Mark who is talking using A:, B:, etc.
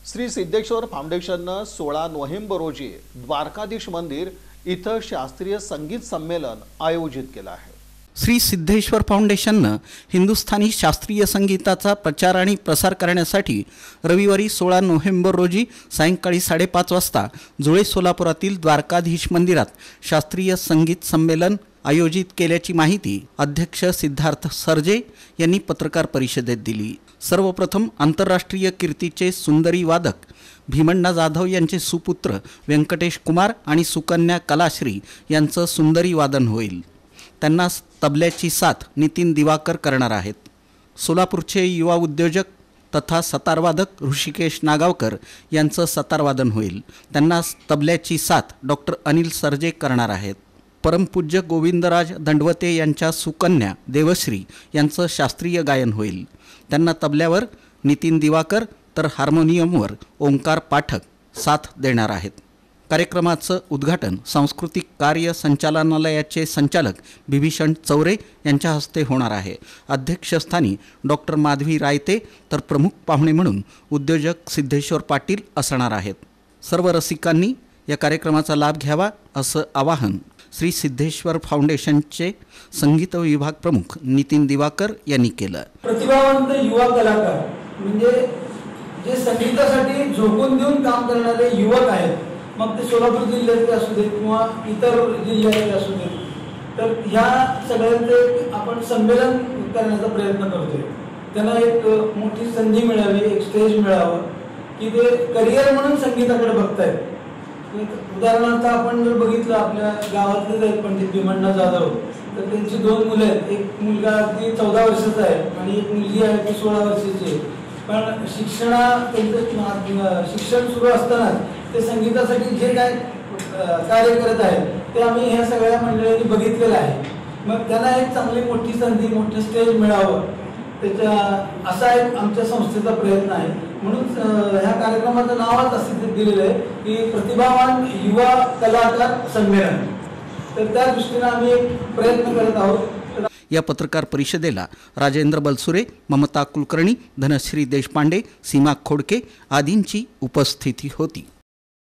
A: Shri Siddheshwar फाउंडेशननं 16 November रोजी द्वारकाधीश मंदिर इथं शास्त्रीय संगीत संमेलन आयोजित केलं आहे।
B: श्री सिद्धेश्वर फाउंडेशननं हिंदुस्थानी शास्त्रीय संगीताचा प्रचार आणि प्रसार करण्यासाठी रविवारी 16 नोव्हेंबर रोजी सायंकाळी 5:30 वाजता जुळे सोलापुरातील द्वारकाधीश मंदिरात शास्त्रीय संगीत संमेलन आयोजित केल्याची माहिती अध्यक्ष सिद्धार्थ सरजे यांनी पत्रकार परिषदेत दिली। सर्वप्रथम आंतरराष्ट्रीय कीर्तीचे सुंदरी वादक भीमण्णा जाधव यांचे सुपुत्र व्यंकटेश कुमार आणि सुकन्या कलाश्री यांचं सुंदरी वादन होईल। त्यांना तबल्याची साथ नितीन दिवाकर करणार आहेत। सोलापूरचे युवा उद्योजक तथा सतारवादक ऋषिकेश नागावकर यांचं सतारवादन होईल। त्यांना तबल्याची साथ डॉक्टर अनिल सरजे करणार आहेत। परमपूज्य गोविंदराज दंडवते यांच्या सुकन्या देवश्री यांचं शास्त्रीय गायन होईल। त्यांना तबल्यावर नितीन दिवाकर तर हार्मोनियमवर ओंकार पाठक साथ देणार आहेत। कार्यक्रमाचं उद्घाटन सांस्कृतिक कार्य संचालनालयाचे संचालक बिभीषण चौरे यांच्या हस्ते होणार आहे। अध्यक्षस्थानी डॉक्टर माधवी रायते तर प्रमुख पाहुणे म्हणून उद्योजक सिद्धेश्वर पाटील असणार आहेत। सर्व रसिकांनी या कार्यक्रमाचा लाभ घ्यावा असं आवाहन श्री सिद्धेश्वर फाउंडेशनचे संगीत विभाग प्रमुख नितीन दिवाकर यांनी केलं।
C: प्रतिभावंत युवा कलाकार म्हणजे जे संगीतासाठी झोकून देऊन काम करणारे युवक आहेत, मग ते सोलापूर जिल्ह्यातले असू देत किंवा इतर जिल्ह्यातले असू देत, तर ह्या सगळ्यांचे आपण संमेलन करण्याचा प्रयत्न करतोय। त्यांना एक मोठी संधी मिळावी, एक स्टेज मिळावं की ते करिअर म्हणून संगीताकडे बघतायत। उदाहरणार्थ आपण जर बघितलं आपल्या गावातलेच आहेत पंडित भीमण्णा जाधव, तर त्यांची 2 मुलं आहेत। एक मुलगा अगदी 14 वर्षाचा आहे आणि एक मुलगी आहे ती 16 वर्षाची आहे। पण त्यांचं शिक्षण सुरू असताना ते संगीतासाठी जे काय कार्य करत आहेत ते आम्ही ह्या सगळ्या मंडळींनी बघितलेलं आहे। मग त्यांना एक चांगली मोठी संधी, मोठं स्टेज मिळावं त्याच्या असा एक आमच्या संस्थेचा प्रयत्न आहे। म्हणून ह्या कार्यक्रमाचं नावच असं दिलेलं आहे की प्रतिभावान युवा कलाकार संमेलन। तर त्या दृष्टीने आम्ही एक प्रयत्न करत आहोत।
B: या पत्रकार परिषदेला राजेंद्र बलसुरे, ममता कुलकर्णी, धनश्री देशपांडे, सीमा खोडके आदींची उपस्थिती होती।